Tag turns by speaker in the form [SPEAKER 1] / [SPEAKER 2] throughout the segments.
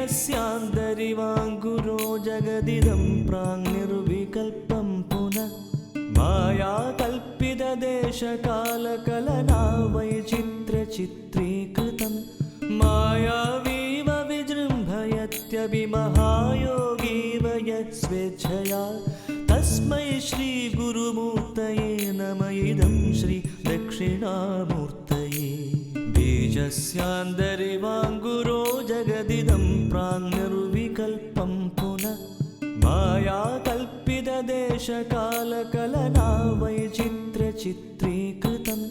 [SPEAKER 1] बीजस्यान्तरिवाङ्कुरो जगदिदं प्राङ्निर्विकल्पं पुनः मायाकल्पितदेशकालकलना वैचित्र्यचित्रीकृतं मायावीव विजृम्भयत्यभिमहायोगीव यत्स्वेच्छया तस्मै श्रीगुरुमूर्तये नम इदं श्रीदक्षिणामूर्तये बीजस्यान्तरिवाङ्कुरो जगदिदं प्राङ्निर्विकल्पं पुनः मायाकल्पितदेशकालकलना वैचित्र्यचित्रीकृतं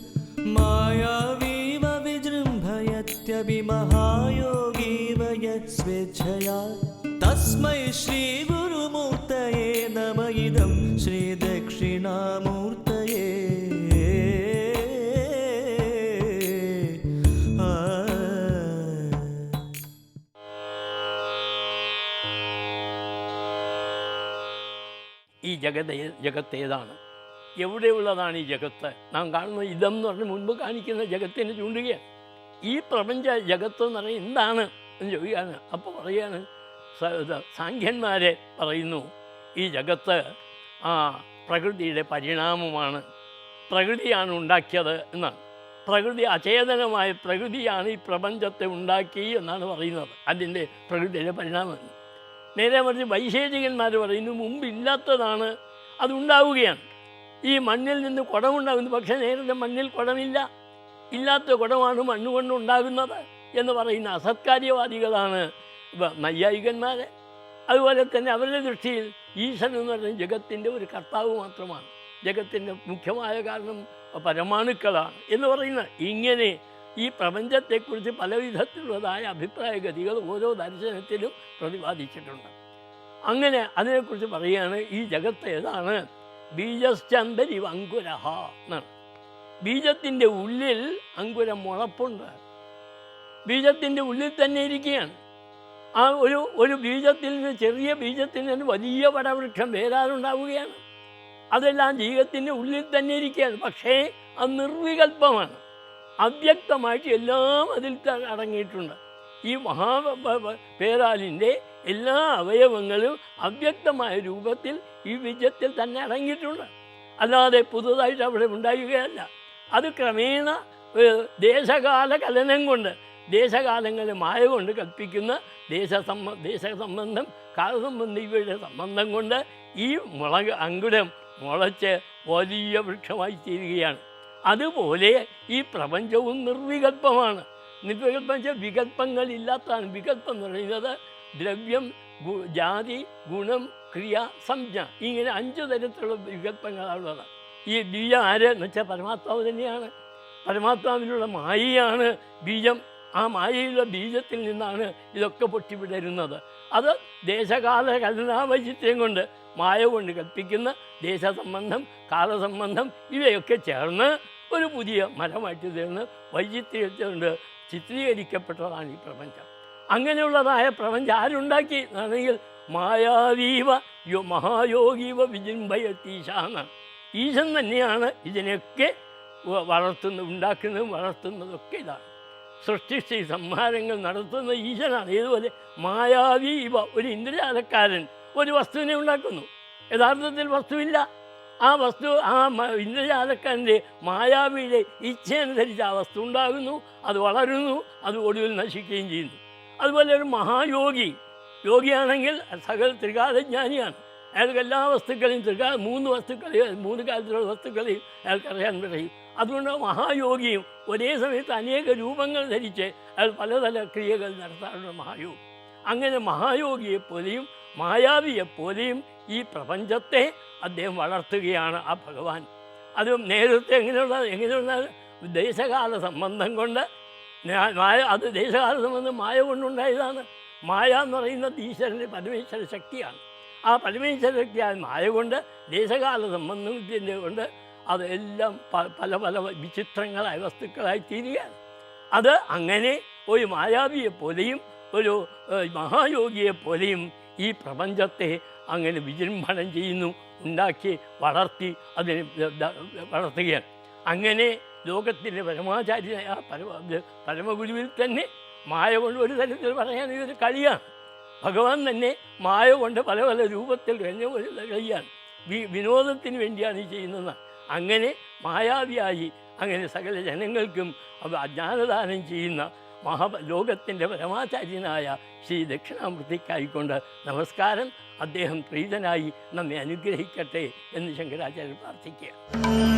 [SPEAKER 1] मायावीव विजृम्भयत्यभिमहायोगीव यत्स्वेच्छया तस्मै श्रीगुरुमूर्तये नम इदं श्रीदक्षिणामूर्तये
[SPEAKER 2] ഈ ജഗത്തേതാണ്? എവിടെയുള്ളതാണ് ഈ ജഗത്ത്? നാം കാണുന്ന ഇതം എന്ന് പറഞ്ഞ് മുൻപ് കാണിക്കുന്ന ജഗത്തിന് ചൂണ്ടുകയാണ്. ഈ പ്രപഞ്ച ജഗത്ത് എന്ന് പറഞ്ഞാൽ എന്താണ് എന്ന് ചോദിക്കുകയാണ്. അപ്പോൾ പറയുകയാണ്, സാഖ്യന്മാരെ പറയുന്നു ഈ ജഗത്ത് പ്രകൃതിയുടെ പരിണാമമാണ്, പ്രകൃതിയാണ് ഉണ്ടാക്കിയത് എന്നാണ്. പ്രകൃതി, അചേതനമായ പ്രകൃതിയാണ് ഈ പ്രപഞ്ചത്തെ ഉണ്ടാക്കി എന്നാണ് പറയുന്നത്. അതിൻ്റെ പ്രകൃതിയുടെ പരിണാമം. നേരെ മറിച്ച് വൈശേഷികന്മാർ പറയുന്നു മുമ്പില്ലാത്തതാണ്, അതുണ്ടാവുകയാണ്. ഈ മണ്ണിൽ നിന്ന് കുടമുണ്ടാകുന്നു, പക്ഷേ നേരത്തെ മണ്ണിൽ കുടമില്ല, ഇല്ലാത്ത കുടമാണ് മണ്ണുകൊണ്ടുണ്ടാകുന്നത് എന്ന് പറയുന്ന അസത്കാര്യവാദികളാണ് നൈയായികന്മാർ. അതുപോലെ തന്നെ അവരുടെ ദൃഷ്ടിയിൽ ഈശ്വരൻ എന്ന് പറയുന്നത് ജഗത്തിൻ്റെ ഒരു കർത്താവ് മാത്രമാണ്, ജഗത്തിൻ്റെ മുഖ്യമായ കാരണം പരമാണുക്കളാണ് എന്ന് പറയുന്നത്. ഇങ്ങനെ ഈ പ്രപഞ്ചത്തെക്കുറിച്ച് പല വിധത്തിലുള്ളതായ അഭിപ്രായഗതികൾ ഓരോ ദർശനത്തിലും പ്രതിപാദിച്ചിട്ടുണ്ട്. അങ്ങനെ അതിനെക്കുറിച്ച് പറയുകയാണ്, ഈ ജഗത്ത് ഏതാണ്? ബീജശ്ചന്തരിവ് അങ്കുരഹ എന്നാണ്. ബീജത്തിൻ്റെ ഉള്ളിൽ അങ്കുരം മുളപ്പുണ്ട്, ബീജത്തിൻ്റെ ഉള്ളിൽ തന്നെ ഇരിക്കുകയാണ്. ആ ഒരു ബീജത്തിൽ നിന്ന്, ചെറിയ ബീജത്തിൽ നിന്ന് വലിയ വടവൃക്ഷം വേരാറുണ്ടാവുകയാണ്. അതെല്ലാം ജീവത്തിൻ്റെ ഉള്ളിൽ തന്നെ ഇരിക്കുകയാണ്. പക്ഷേ അത് നിർവികൽപ്പമാണ്, അവ്യക്തമായിട്ട് എല്ലാം അതിൽ അടങ്ങിയിട്ടുണ്ട്. ഈ പേരാലിൻ്റെ എല്ലാ അവയവങ്ങളും അവ്യക്തമായ രൂപത്തിൽ ഈ ബീജത്തിൽ തന്നെ അടങ്ങിയിട്ടുണ്ട്, അല്ലാതെ പുതുതായിട്ട് അവിടെ ഉണ്ടാവുകയല്ല. അത് ക്രമേണ ദേശകാല കലനം കൊണ്ട്, ദേശകാലങ്ങളെ മായ കൊണ്ട് കൽപ്പിക്കുന്ന ദേശസംബന്ധം, കാലസംബന്ധം, ഇവയുടെ സംബന്ധം കൊണ്ട് ഈ അങ്കുരം മുളച്ച് വലിയ വൃക്ഷമായി തീരുകയാണ്. അതുപോലെ ഈ പ്രപഞ്ചവും നിർവികൽപ്പമാണ്. നിർവികൽപ്പം വെച്ചാൽ വികല്പങ്ങളില്ലാത്തതാണ്. വികല്പം എന്ന് പറയുന്നത് ദ്രവ്യം, ജാതി, ഗുണം, ക്രിയ, സംജ്ഞ, ഇങ്ങനെ 5 തരത്തിലുള്ള വികല്പങ്ങളാണുള്ളത്. ഈ ബീജം ആര് എന്ന് വെച്ചാൽ പരമാത്മാവ് തന്നെയാണ്. പരമാത്മാവിലുള്ള മായയാണ് ബീജം. ആ മായയിലുള്ള ബീജത്തിൽ നിന്നാണ് ഇതൊക്കെ പൊട്ടിവിടരുന്നത്. അത് ദേശകാല കലനാവൈചിത്ര്യം കൊണ്ട്, മായ കൊണ്ട് കൽപ്പിക്കുന്ന ദേശസംബന്ധം, കാലസംബന്ധം ഇവയൊക്കെ ചേർന്ന് ഒരു പുതിയ മരമായിട്ട് തീർന്ന് വൈചിത്ര്യത്തിലുണ്ട് ചിത്രീകരിക്കപ്പെട്ടതാണ് ഈ പ്രപഞ്ചം. അങ്ങനെയുള്ളതായ പ്രപഞ്ചം ആരുണ്ടാക്കി എന്നാണെങ്കിൽ മായാവീവ മഹായോഗീവ വിജൃംഭയത്തീശാണ്. ഈശൻ തന്നെയാണ് ഇതിനെയൊക്കെ ഉണ്ടാക്കുന്നതും വളർത്തുന്നതൊക്കെ ഇതാണ്. സൃഷ്ടിച്ച് സംഹാരങ്ങൾ നടത്തുന്ന ഈശനാണ്. ഏതുപോലെ മായാവീവ, ഒരു ഇന്ദ്രജാലക്കാരൻ ഒരു വസ്തുവിനെ ഉണ്ടാക്കുന്നു. യഥാർത്ഥത്തിൽ വസ്തുവില്ല. ആ വസ്തു ഇന്ദ്രജാലക്കാരൻ്റെ മായാവിയുടെ ഇച്ഛയനുസരിച്ച് ആ വസ്തു ഉണ്ടാകുന്നു, അത് വളരുന്നു, അത് ഒടുവിൽ നശിക്കുകയും ചെയ്യുന്നു. അതുപോലെ ഒരു മഹായോഗി, യോഗിയാണെങ്കിൽ സകല ത്രികാലജ്ഞാനിയാണ്. അയാൾക്ക് എല്ലാ വസ്തുക്കളെയും 3 വസ്തുക്കളെയും 3 കാലത്തിലുള്ള വസ്തുക്കളെയും അയാൾക്കറിയാൻ കഴിയും. അതുകൊണ്ട് മഹായോഗിയും ഒരേ സമയത്ത് അനേക രൂപങ്ങൾ ധരിച്ച് അയാൾ പലതര ക്രിയകൾ നടത്താറുള്ള മഹായോഗി. അങ്ങനെ മഹായോഗിയെപ്പോലെയും മായാവിയെപ്പോലെയും ഈ പ്രപഞ്ചത്തെ അദ്ദേഹം വളർത്തുകയാണ് ആ ഭഗവാൻ. അത് നേരത്തെ എങ്ങനെയുള്ള ദേശകാല സംബന്ധം കൊണ്ട്, അത് ദേശകാല സംബന്ധം മായ കൊണ്ടുണ്ടായതാണ്. മായ എന്ന് പറയുന്നത് ഈശ്വരൻ്റെ പരമേശ്വര ശക്തിയാണ്. ആ പരമേശ്വര ശക്തിയായ മായ കൊണ്ട്, ദേശകാല സംബന്ധത്തിൻ്റെ കൊണ്ട് അതെല്ലാം പല പല വിചിത്രങ്ങളായ വസ്തുക്കളായി തീരുകയാണ്. അത് അങ്ങനെ ഒരു മായാവിയെപ്പോലെയും ഒരു മഹായോഗിയെപ്പോലെയും ഈ പ്രപഞ്ചത്തെ അങ്ങനെ വിജൃംഭണം ചെയ്യുന്നു, ഉണ്ടാക്കി വളർത്തി അതിനെ വളർത്തുകയാണ്. അങ്ങനെ ലോകത്തിൻ്റെ പരമാചാര്യ പരമഗുരുവിൽ തന്നെ മായ കൊണ്ട് ഒരു തരത്തിൽ പറയാൻ ഇതൊരു കളിയാണ്. ഭഗവാൻ തന്നെ മായ കൊണ്ട് പല പല രൂപത്തിൽ കഴിഞ്ഞ കഴിയാണ്. വിനോദത്തിന് വേണ്ടിയാണ് ഈ ചെയ്യുന്നത്. അങ്ങനെ മായാവിയായി അങ്ങനെ സകല ജനങ്ങൾക്കും അജ്ഞാനദാനം ചെയ്യുന്ന ലോകത്തിൻ്റെ പരമാചാര്യനായ ശ്രീ ദക്ഷിണാമൂർത്തിക്കായിക്കൊണ്ട് നമസ്കാരം. അദ്ദേഹം പ്രീതനായി നമ്മെ അനുഗ്രഹിക്കട്ടെ എന്ന് ശങ്കരാചാര്യർ പ്രാർത്ഥിക്കുക.